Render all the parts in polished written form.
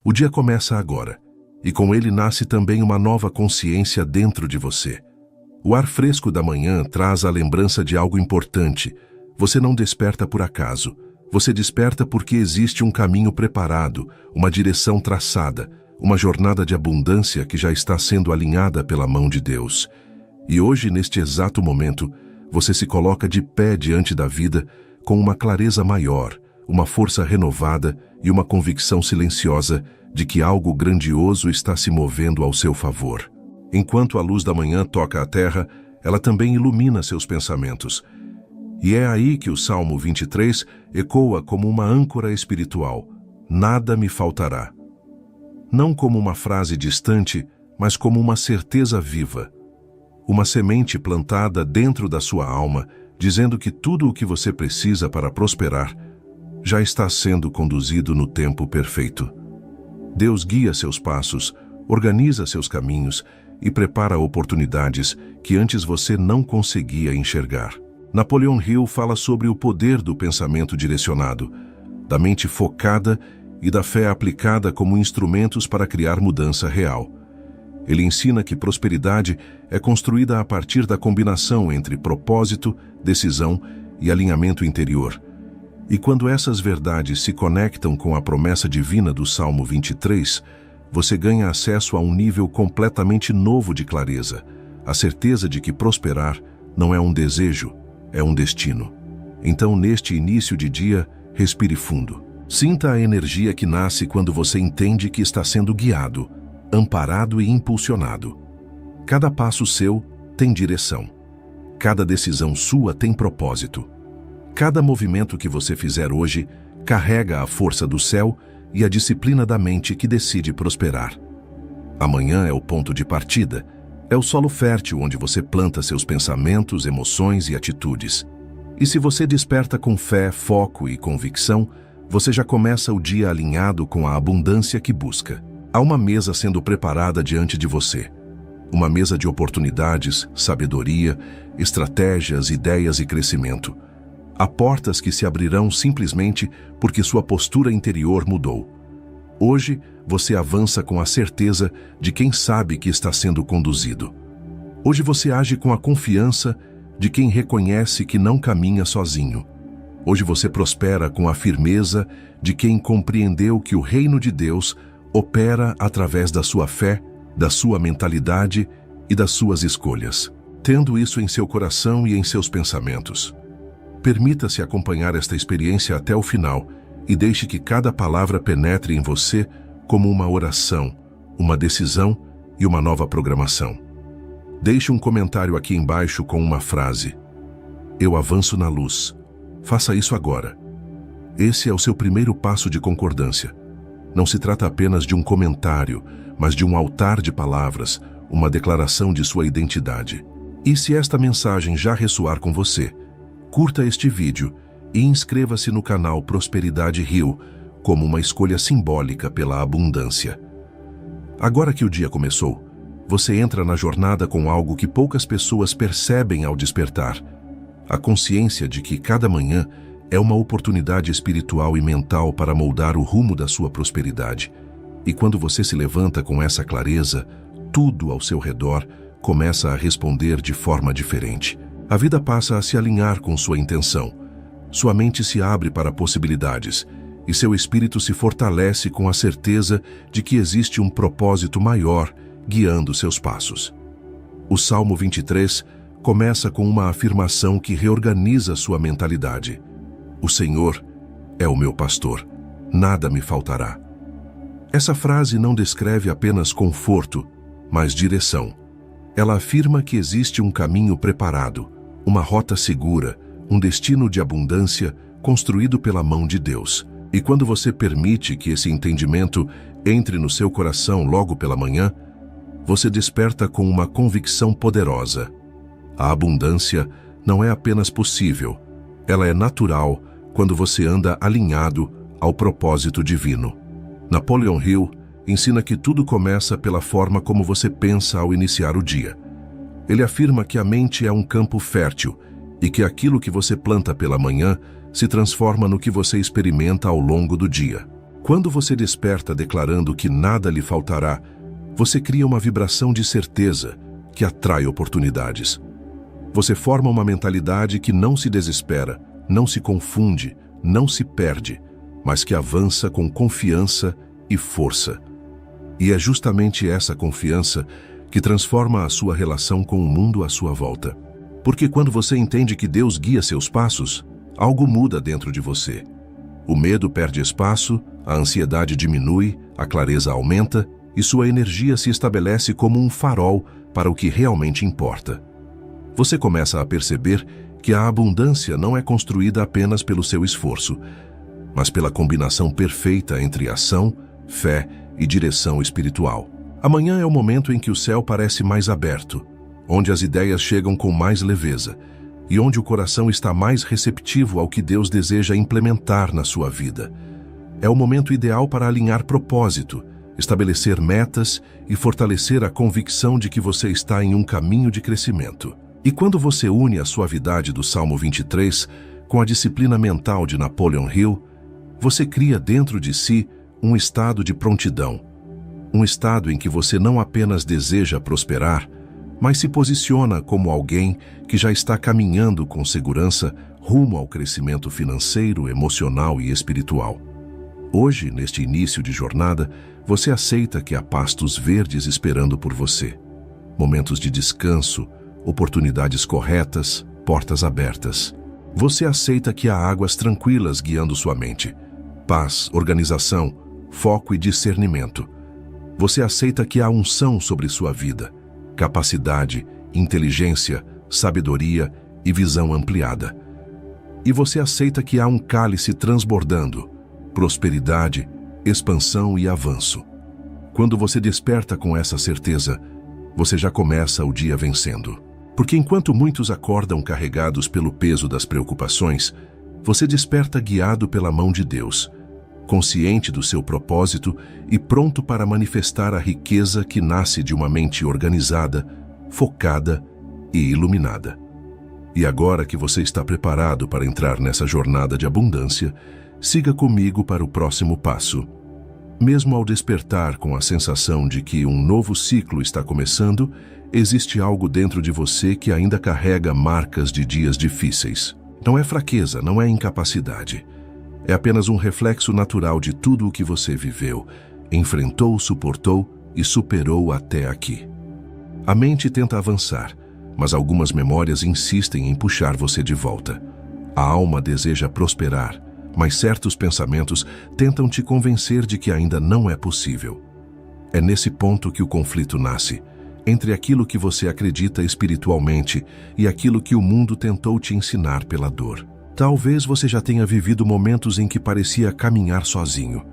O dia começa agora, e com ele nasce também uma nova consciência dentro de você. O ar fresco da manhã traz a lembrança de algo importante. Você não desperta por acaso. Você desperta porque existe um caminho preparado, uma direção traçada, uma jornada de abundância que já está sendo alinhada pela mão de Deus. E hoje, neste exato momento, você se coloca de pé diante da vida com uma clareza maior, uma força renovada e uma convicção silenciosa de que algo grandioso está se movendo ao seu favor. Enquanto a luz da manhã toca a terra, ela também ilumina seus pensamentos. E é aí que o Salmo 23 ecoa como uma âncora espiritual: nada me faltará. Não como uma frase distante, mas como uma certeza viva. Uma semente plantada dentro da sua alma, dizendo que tudo o que você precisa para prosperar já está sendo conduzido no tempo perfeito. Deus guia seus passos, organiza seus caminhos e prepara oportunidades que antes você não conseguia enxergar. Napoleon Hill fala sobre o poder do pensamento direcionado, da mente focada e da fé aplicada como instrumentos para criar mudança real. Ele ensina que prosperidade é construída a partir da combinação entre propósito, decisão e alinhamento interior. E quando essas verdades se conectam com a promessa divina do Salmo 23, você ganha acesso a um nível completamente novo de clareza, a certeza de que prosperar não é um desejo, é um destino. Então, neste início de dia, respire fundo. Sinta a energia que nasce quando você entende que está sendo guiado, amparado e impulsionado. Cada passo seu tem direção. Cada decisão sua tem propósito. Cada movimento que você fizer hoje carrega a força do céu e a disciplina da mente que decide prosperar. Amanhã é o ponto de partida. É o solo fértil onde você planta seus pensamentos, emoções e atitudes. E se você desperta com fé, foco e convicção, você já começa o dia alinhado com a abundância que busca. Há uma mesa sendo preparada diante de você. Uma mesa de oportunidades, sabedoria, estratégias, ideias e crescimento. Há portas que se abrirão simplesmente porque sua postura interior mudou. Hoje, você avança com a certeza de quem sabe que está sendo conduzido. Hoje você age com a confiança de quem reconhece que não caminha sozinho. Hoje você prospera com a firmeza de quem compreendeu que o reino de Deus opera através da sua fé, da sua mentalidade e das suas escolhas. Tendo isso em seu coração e em seus pensamentos, permita-se acompanhar esta experiência até o final e deixe que cada palavra penetre em você como uma oração, uma decisão e uma nova programação. Deixe um comentário aqui embaixo com uma frase: eu avanço na luz. Faça isso agora. Esse é o seu primeiro passo de concordância. Não se trata apenas de um comentário, mas de um altar de palavras, uma declaração de sua identidade. E se esta mensagem já ressoar com você, curta este vídeo e inscreva-se no canal Prosperidade Hill como uma escolha simbólica pela abundância. Agora que o dia começou, você entra na jornada com algo que poucas pessoas percebem ao despertar: a consciência de que cada manhã é uma oportunidade espiritual e mental para moldar o rumo da sua prosperidade. E quando você se levanta com essa clareza, tudo ao seu redor começa a responder de forma diferente. A vida passa a se alinhar com sua intenção. Sua mente se abre para possibilidades e seu espírito se fortalece com a certeza de que existe um propósito maior guiando seus passos. O Salmo 23 começa com uma afirmação que reorganiza sua mentalidade: o Senhor é o meu pastor, nada me faltará. Essa frase não descreve apenas conforto, mas direção. Ela afirma que existe um caminho preparado, uma rota segura, um destino de abundância construído pela mão de Deus. E quando você permite que esse entendimento entre no seu coração logo pela manhã, você desperta com uma convicção poderosa: a abundância não é apenas possível, ela é natural quando você anda alinhado ao propósito divino. Napoleon Hill ensina que tudo começa pela forma como você pensa ao iniciar o dia. Ele afirma que a mente é um campo fértil e que aquilo que você planta pela manhã se transforma no que você experimenta ao longo do dia. Quando você desperta declarando que nada lhe faltará, você cria uma vibração de certeza que atrai oportunidades. Você forma uma mentalidade que não se desespera, não se confunde, não se perde, mas que avança com confiança e força. E é justamente essa confiança que transforma a sua relação com o mundo à sua volta. Porque quando você entende que Deus guia seus passos, algo muda dentro de você. O medo perde espaço, a ansiedade diminui, a clareza aumenta e sua energia se estabelece como um farol para o que realmente importa. Você começa a perceber que a abundância não é construída apenas pelo seu esforço, mas pela combinação perfeita entre ação, fé e direção espiritual. Amanhã é o momento em que o céu parece mais aberto, onde as ideias chegam com mais leveza e onde o coração está mais receptivo ao que Deus deseja implementar na sua vida. É o momento ideal para alinhar propósito, estabelecer metas e fortalecer a convicção de que você está em um caminho de crescimento. E quando você une a suavidade do Salmo 23 com a disciplina mental de Napoleon Hill, você cria dentro de si um estado de prontidão. Um estado em que você não apenas deseja prosperar, mas se posiciona como alguém que já está caminhando com segurança rumo ao crescimento financeiro, emocional e espiritual. Hoje, neste início de jornada, você aceita que há pastos verdes esperando por você. Momentos de descanso, oportunidades corretas, portas abertas. Você aceita que há águas tranquilas guiando sua mente. Paz, organização, foco e discernimento. Você aceita que há unção sobre sua vida, capacidade, inteligência, sabedoria e visão ampliada. E você aceita que há um cálice transbordando, prosperidade, expansão e avanço. Quando você desperta com essa certeza, você já começa o dia vencendo. Porque enquanto muitos acordam carregados pelo peso das preocupações, você desperta guiado pela mão de Deus, consciente do seu propósito e pronto para manifestar a riqueza que nasce de uma mente organizada, focada e iluminada. E agora que você está preparado para entrar nessa jornada de abundância, siga comigo para o próximo passo. Mesmo ao despertar com a sensação de que um novo ciclo está começando, existe algo dentro de você que ainda carrega marcas de dias difíceis. Não é fraqueza, não é incapacidade. É apenas um reflexo natural de tudo o que você viveu, enfrentou, suportou e superou até aqui. A mente tenta avançar, mas algumas memórias insistem em puxar você de volta. A alma deseja prosperar, mas certos pensamentos tentam te convencer de que ainda não é possível. É nesse ponto que o conflito nasce, entre aquilo que você acredita espiritualmente e aquilo que o mundo tentou te ensinar pela dor. Talvez você já tenha vivido momentos em que parecia caminhar sozinho,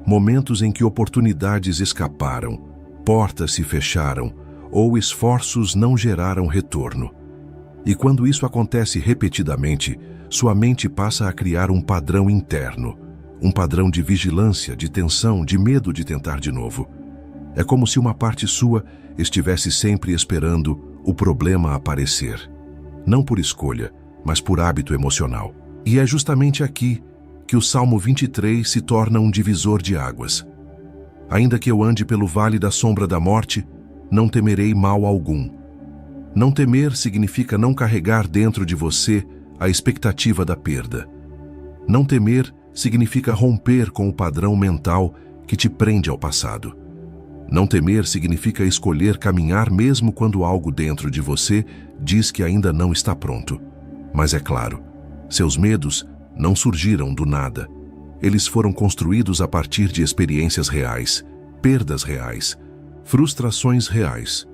momentos em que oportunidades escaparam, portas se fecharam ou esforços não geraram retorno. E quando isso acontece repetidamente, sua mente passa a criar um padrão interno, um padrão de vigilância, de tensão, de medo de tentar de novo. É como se uma parte sua estivesse sempre esperando o problema aparecer. Não por escolha, mas por hábito emocional. E é justamente aqui que o Salmo 23 se torna um divisor de águas. Ainda que eu ande pelo vale da sombra da morte, não temerei mal algum. Não temer significa não carregar dentro de você a expectativa da perda. Não temer significa romper com o padrão mental que te prende ao passado. Não temer significa escolher caminhar mesmo quando algo dentro de você diz que ainda não está pronto. Mas é claro, seus medos não surgiram do nada. Eles foram construídos a partir de experiências reais, perdas reais, frustrações reais.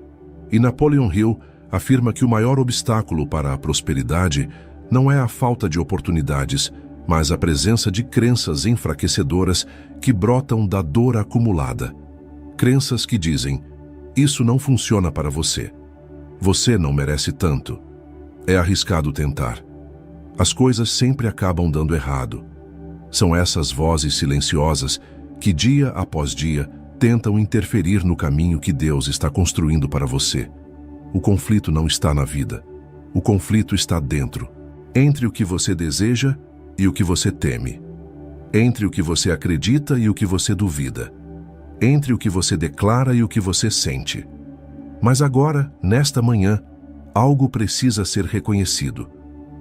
E Napoleon Hill afirma que o maior obstáculo para a prosperidade não é a falta de oportunidades, mas a presença de crenças enfraquecedoras que brotam da dor acumulada. Crenças que dizem: isso não funciona para você. Você não merece tanto. É arriscado tentar. As coisas sempre acabam dando errado. São essas vozes silenciosas que, dia após dia, tentam interferir no caminho que Deus está construindo para você. O conflito não está na vida. O conflito está dentro, entre o que você deseja e o que você teme. entre o que você acredita e o que você duvida, entre o que você declara e o que você sente. Mas agora, nesta manhã, algo precisa ser reconhecido.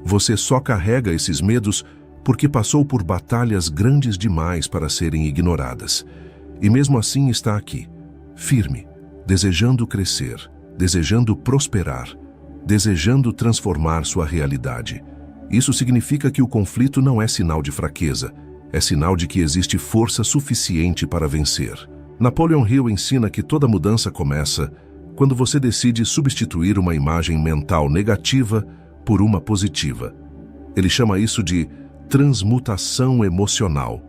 Você só carrega esses medos porque passou por batalhas grandes demais para serem ignoradas. E mesmo assim está aqui, firme, desejando crescer, desejando prosperar, desejando transformar sua realidade. Isso significa que o conflito não é sinal de fraqueza, é sinal de que existe força suficiente para vencer. Napoleon Hill ensina que toda mudança começa quando você decide substituir uma imagem mental negativa por uma positiva. Ele chama isso de transmutação emocional.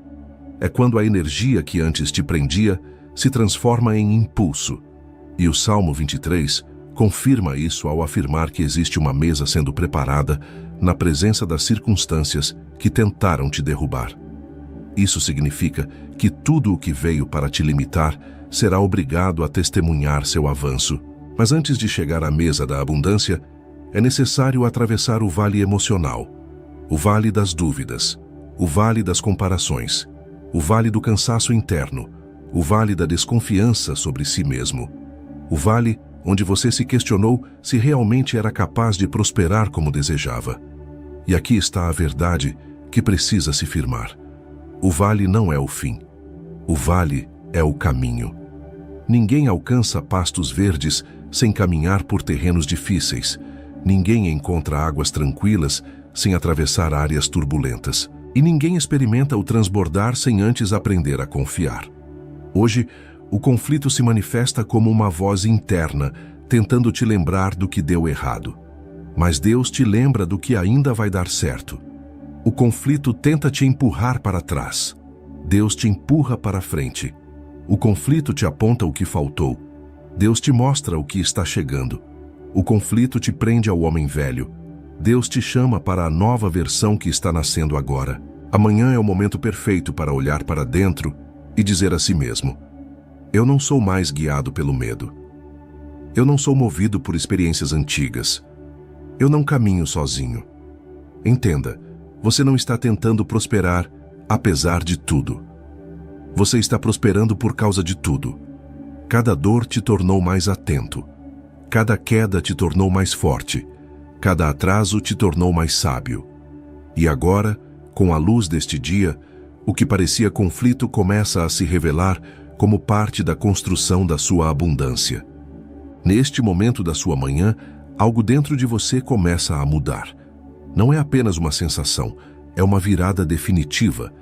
É quando a energia que antes te prendia se transforma em impulso. E o Salmo 23 confirma isso ao afirmar que existe uma mesa sendo preparada na presença das circunstâncias que tentaram te derrubar. Isso significa que tudo o que veio para te limitar será obrigado a testemunhar seu avanço. Mas antes de chegar à mesa da abundância, é necessário atravessar o vale emocional, o vale das dúvidas, o vale das comparações, o vale do cansaço interno, o vale da desconfiança sobre si mesmo, o vale onde você se questionou se realmente era capaz de prosperar como desejava. E aqui está a verdade que precisa se firmar. O vale não é o fim. O vale é o caminho. Ninguém alcança pastos verdes sem caminhar por terrenos difíceis. Ninguém encontra águas tranquilas sem atravessar áreas turbulentas. E ninguém experimenta o transbordar sem antes aprender a confiar. Hoje, o conflito se manifesta como uma voz interna, tentando te lembrar do que deu errado. Mas Deus te lembra do que ainda vai dar certo. O conflito tenta te empurrar para trás. Deus te empurra para frente. O conflito te aponta o que faltou. Deus te mostra o que está chegando. O conflito te prende ao homem velho. Deus te chama para a nova versão que está nascendo agora. Amanhã é o momento perfeito para olhar para dentro e dizer a si mesmo: eu não sou mais guiado pelo medo. Eu não sou movido por experiências antigas. Eu não caminho sozinho. Entenda, você não está tentando prosperar apesar de tudo. Você está prosperando por causa de tudo. Cada dor te tornou mais atento. Cada queda te tornou mais forte. Cada atraso te tornou mais sábio. E agora, com a luz deste dia, o que parecia conflito começa a se revelar como parte da construção da sua abundância. Neste momento da sua manhã, algo dentro de você começa a mudar. Não é apenas uma sensação, é uma virada definitiva.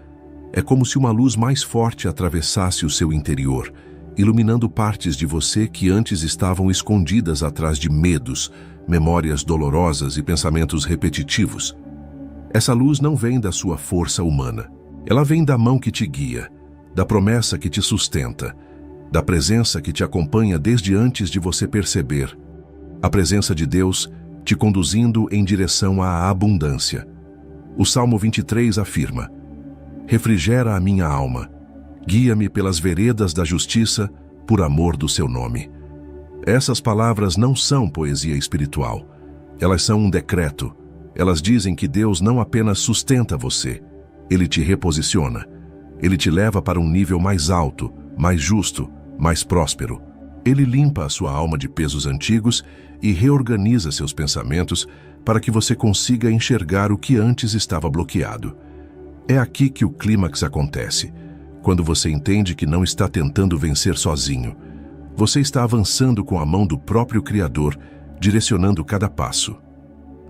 É como se uma luz mais forte atravessasse o seu interior, iluminando partes de você que antes estavam escondidas atrás de medos, memórias dolorosas e pensamentos repetitivos. Essa luz não vem da sua força humana. Ela vem da mão que te guia, da promessa que te sustenta, da presença que te acompanha desde antes de você perceber. A presença de Deus te conduzindo em direção à abundância. O Salmo 23 afirma: refrigera a minha alma, guia-me pelas veredas da justiça, por amor do seu nome. Essas palavras não são poesia espiritual. Elas são um decreto. Elas dizem que Deus não apenas sustenta você, Ele te reposiciona. Ele te leva para um nível mais alto, mais justo, mais próspero. Ele limpa a sua alma de pesos antigos e reorganiza seus pensamentos para que você consiga enxergar o que antes estava bloqueado. É aqui que o clímax acontece, quando você entende que não está tentando vencer sozinho. Você está avançando com a mão do próprio Criador, direcionando cada passo.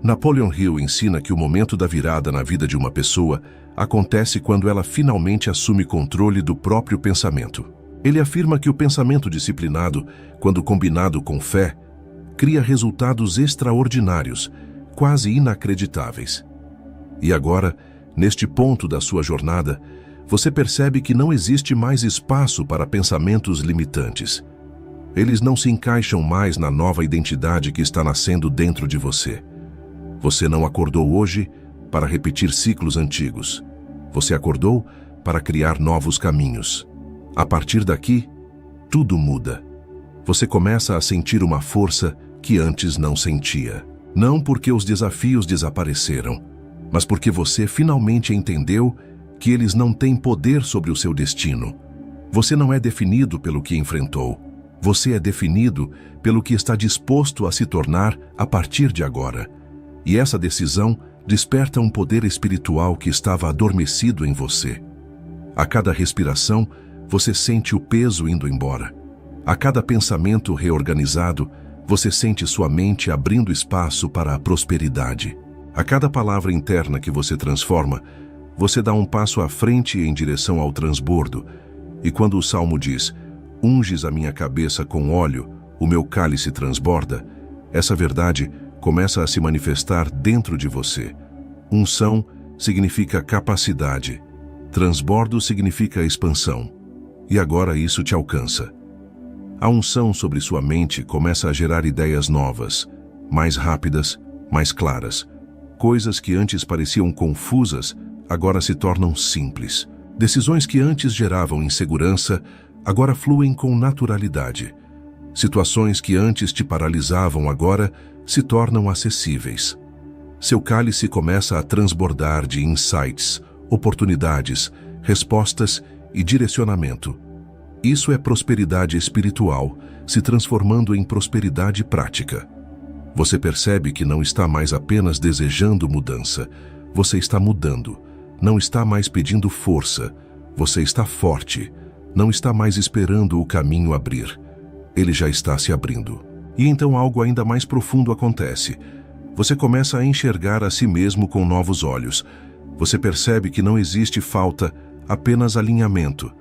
Napoleon Hill ensina que o momento da virada na vida de uma pessoa acontece quando ela finalmente assume controle do próprio pensamento. Ele afirma que o pensamento disciplinado, quando combinado com fé, cria resultados extraordinários, quase inacreditáveis. E agora, neste ponto da sua jornada, você percebe que não existe mais espaço para pensamentos limitantes. Eles não se encaixam mais na nova identidade que está nascendo dentro de você. Você não acordou hoje para repetir ciclos antigos. Você acordou para criar novos caminhos. A partir daqui, tudo muda. Você começa a sentir uma força que antes não sentia. Não porque os desafios desapareceram, mas porque você finalmente entendeu que eles não têm poder sobre o seu destino. Você não é definido pelo que enfrentou. Você é definido pelo que está disposto a se tornar a partir de agora. E essa decisão desperta um poder espiritual que estava adormecido em você. A cada respiração, você sente o peso indo embora. A cada pensamento reorganizado, você sente sua mente abrindo espaço para a prosperidade. A cada palavra interna que você transforma, você dá um passo à frente em direção ao transbordo. E quando o Salmo diz, unges a minha cabeça com óleo, o meu cálice transborda, essa verdade começa a se manifestar dentro de você. Unção significa capacidade. Transbordo significa expansão. E agora isso te alcança. A unção sobre sua mente começa a gerar ideias novas, mais rápidas, mais claras. Coisas que antes pareciam confusas, agora se tornam simples. Decisões que antes geravam insegurança, agora fluem com naturalidade. Situações que antes te paralisavam agora se tornam acessíveis. Seu cálice começa a transbordar de insights, oportunidades, respostas e direcionamento. Isso é prosperidade espiritual, se transformando em prosperidade prática. Você percebe que não está mais apenas desejando mudança, você está mudando. Não está mais pedindo força, você está forte. Não está mais esperando o caminho abrir. Ele já está se abrindo. E então algo ainda mais profundo acontece. Você começa a enxergar a si mesmo com novos olhos. Você percebe que não existe falta, apenas alinhamento.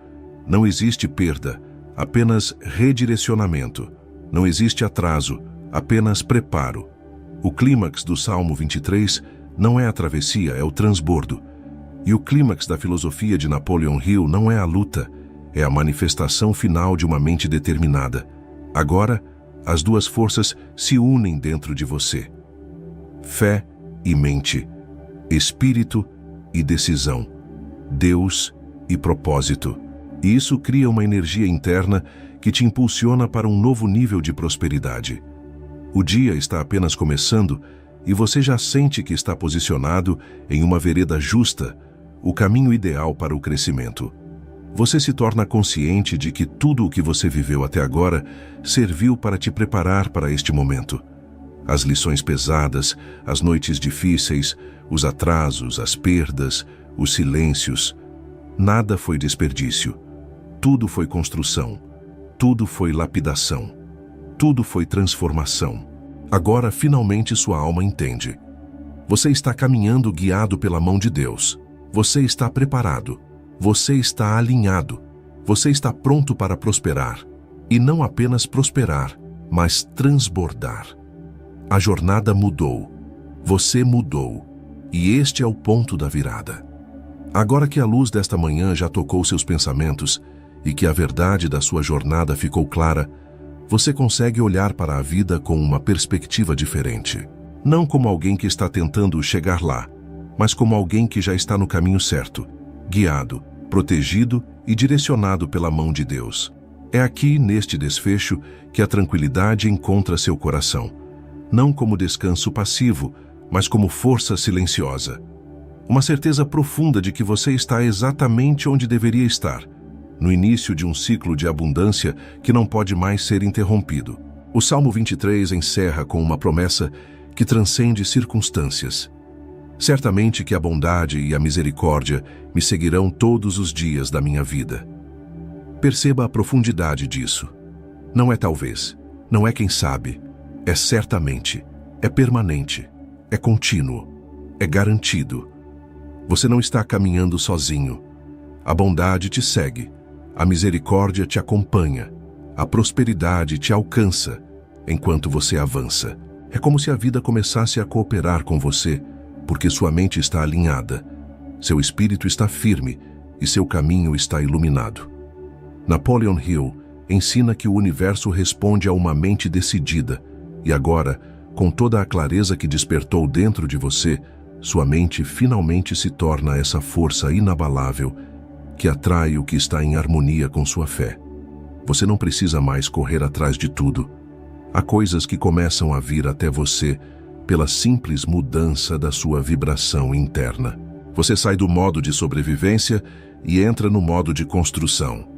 Não existe perda, apenas redirecionamento. Não existe atraso, apenas preparo. O clímax do Salmo 23 não é a travessia, é o transbordo. E o clímax da filosofia de Napoleon Hill não é a luta, é a manifestação final de uma mente determinada. Agora, as duas forças se unem dentro de você. Fé e mente, espírito e decisão, Deus e propósito. E isso cria uma energia interna que te impulsiona para um novo nível de prosperidade. O dia está apenas começando e você já sente que está posicionado em uma vereda justa, o caminho ideal para o crescimento. Você se torna consciente de que tudo o que você viveu até agora serviu para te preparar para este momento. As lições pesadas, as noites difíceis, os atrasos, as perdas, os silêncios. Nada foi desperdício. Tudo foi construção. Tudo foi lapidação. Tudo foi transformação. Agora, finalmente, sua alma entende. Você está caminhando guiado pela mão de Deus. Você está preparado. Você está alinhado. Você está pronto para prosperar. E não apenas prosperar, mas transbordar. A jornada mudou. Você mudou. E este é o ponto da virada. Agora que a luz desta manhã já tocou seus pensamentos e que a verdade da sua jornada ficou clara, você consegue olhar para a vida com uma perspectiva diferente. Não como alguém que está tentando chegar lá, mas como alguém que já está no caminho certo, guiado, protegido e direcionado pela mão de Deus. É aqui, neste desfecho, que a tranquilidade encontra seu coração. Não como descanso passivo, mas como força silenciosa. Uma certeza profunda de que você está exatamente onde deveria estar, no início de um ciclo de abundância que não pode mais ser interrompido. O Salmo 23 encerra com uma promessa que transcende circunstâncias. Certamente que a bondade e a misericórdia me seguirão todos os dias da minha vida. Perceba a profundidade disso. Não é talvez, não é quem sabe, é certamente, é permanente, é contínuo, é garantido. Você não está caminhando sozinho. A bondade te segue, a misericórdia te acompanha, a prosperidade te alcança enquanto você avança. É como se a vida começasse a cooperar com você, porque sua mente está alinhada, seu espírito está firme e seu caminho está iluminado. Napoleon Hill ensina que o universo responde a uma mente decidida, e agora, com toda a clareza que despertou dentro de você, sua mente finalmente se torna essa força inabalável que atrai o que está em harmonia com sua fé. Você não precisa mais correr atrás de tudo. Há coisas que começam a vir até você pela simples mudança da sua vibração interna. Você sai do modo de sobrevivência e entra no modo de construção.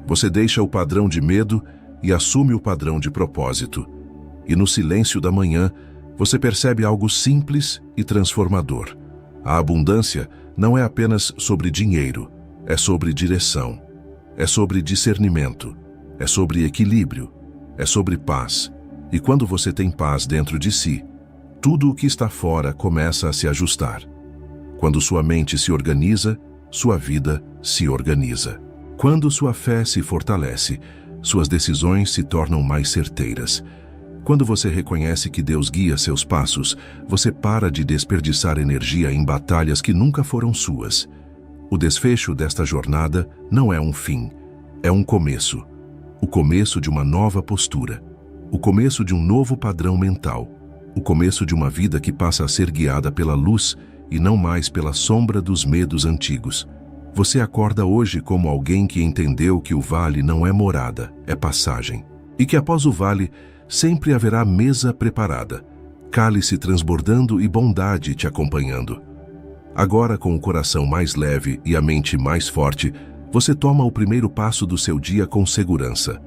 Você deixa o padrão de medo e assume o padrão de propósito. E no silêncio da manhã, você percebe algo simples e transformador. A abundância não é apenas sobre dinheiro, é sobre direção, é sobre discernimento, é sobre equilíbrio, é sobre paz. E quando você tem paz dentro de si, tudo o que está fora começa a se ajustar. Quando sua mente se organiza, sua vida se organiza. Quando sua fé se fortalece, suas decisões se tornam mais certeiras. Quando você reconhece que Deus guia seus passos, você para de desperdiçar energia em batalhas que nunca foram suas. O desfecho desta jornada não é um fim, é um começo. O começo de uma nova postura. O começo de um novo padrão mental. O começo de uma vida que passa a ser guiada pela luz e não mais pela sombra dos medos antigos. Você acorda hoje como alguém que entendeu que o vale não é morada, é passagem. E que após o vale, sempre haverá mesa preparada, cálice transbordando e bondade te acompanhando. Agora, com o coração mais leve e a mente mais forte, você toma o primeiro passo do seu dia com segurança.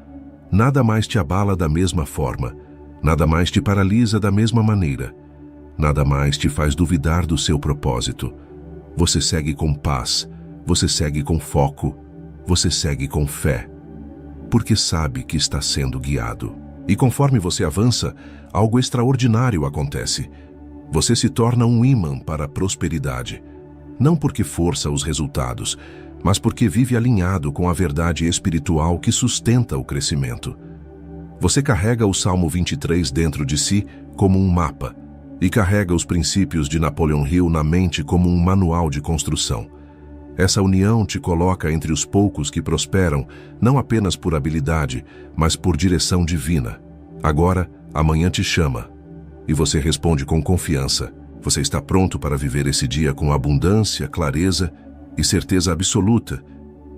Nada mais te abala da mesma forma, nada mais te paralisa da mesma maneira, nada mais te faz duvidar do seu propósito. Você segue com paz, você segue com foco, você segue com fé, porque sabe que está sendo guiado. E conforme você avança, algo extraordinário acontece. Você se torna um ímã para a prosperidade, não porque força os resultados, mas porque vive alinhado com a verdade espiritual que sustenta o crescimento. Você carrega o Salmo 23 dentro de si como um mapa e carrega os princípios de Napoleon Hill na mente como um manual de construção. Essa união te coloca entre os poucos que prosperam, não apenas por habilidade, mas por direção divina. Agora, amanhã te chama, e você responde com confiança. Você está pronto para viver esse dia com abundância, clareza e certeza absoluta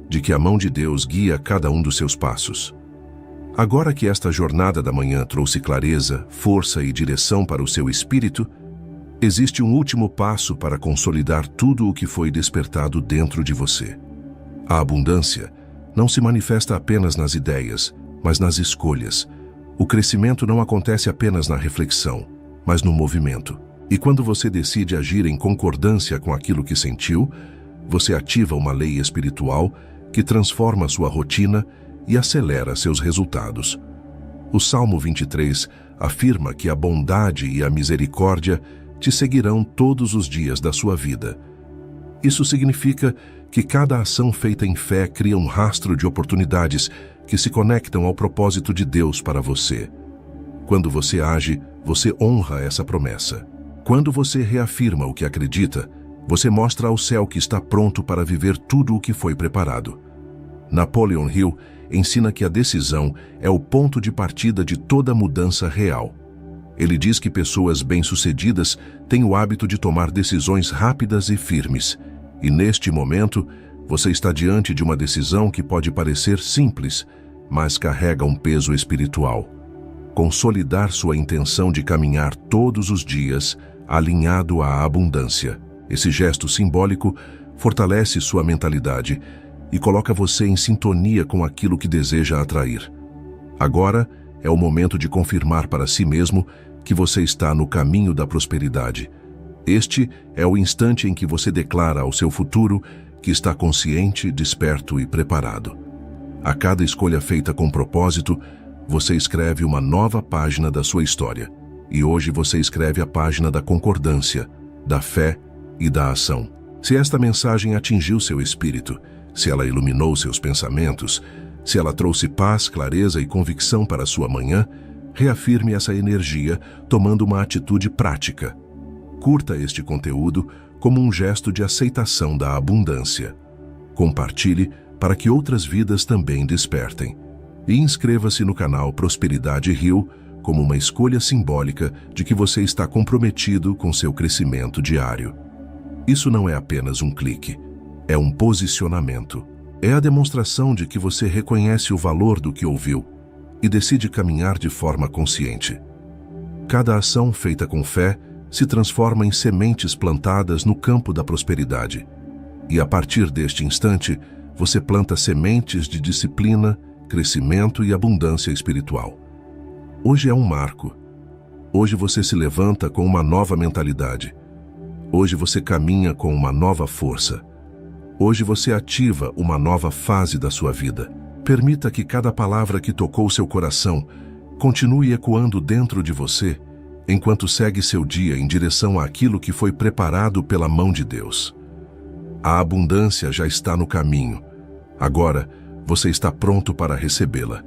de que a mão de Deus guia cada um dos seus passos. Agora que esta jornada da manhã trouxe clareza, força e direção para o seu espírito, existe um último passo para consolidar tudo o que foi despertado dentro de você. A abundância não se manifesta apenas nas ideias, mas nas escolhas. O crescimento não acontece apenas na reflexão, mas no movimento. E quando você decide agir em concordância com aquilo que sentiu, você ativa uma lei espiritual que transforma sua rotina e acelera seus resultados. O Salmo 23 afirma que a bondade e a misericórdia te seguirão todos os dias da sua vida. Isso significa que cada ação feita em fé cria um rastro de oportunidades que se conectam ao propósito de Deus para você. Quando você age, você honra essa promessa. Quando você reafirma o que acredita, você mostra ao céu que está pronto para viver tudo o que foi preparado. Napoleon Hill ensina que a decisão é o ponto de partida de toda mudança real. Ele diz que pessoas bem-sucedidas têm o hábito de tomar decisões rápidas e firmes. E neste momento, você está diante de uma decisão que pode parecer simples, mas carrega um peso espiritual. Consolidar sua intenção de caminhar todos os dias alinhado à abundância. Esse gesto simbólico fortalece sua mentalidade e coloca você em sintonia com aquilo que deseja atrair. Agora é o momento de confirmar para si mesmo que você está no caminho da prosperidade. Este é o instante em que você declara ao seu futuro que está consciente, desperto e preparado. A cada escolha feita com propósito, você escreve uma nova página da sua história. E hoje você escreve a página da concordância, da fé e da ação. Se esta mensagem atingiu seu espírito, se ela iluminou seus pensamentos, se ela trouxe paz, clareza e convicção para a sua manhã, reafirme essa energia tomando uma atitude prática. Curta este conteúdo como um gesto de aceitação da abundância. Compartilhe para que outras vidas também despertem. E inscreva-se no canal Prosperidade Hill como uma escolha simbólica de que você está comprometido com seu crescimento diário. Isso não é apenas um clique, é um posicionamento. É a demonstração de que você reconhece o valor do que ouviu e decide caminhar de forma consciente. Cada ação feita com fé se transforma em sementes plantadas no campo da prosperidade. E a partir deste instante, você planta sementes de disciplina, crescimento e abundância espiritual. Hoje é um marco. Hoje você se levanta com uma nova mentalidade. Hoje você caminha com uma nova força. Hoje você ativa uma nova fase da sua vida. Permita que cada palavra que tocou seu coração continue ecoando dentro de você, enquanto segue seu dia em direção àquilo que foi preparado pela mão de Deus. A abundância já está no caminho. Agora, você está pronto para recebê-la.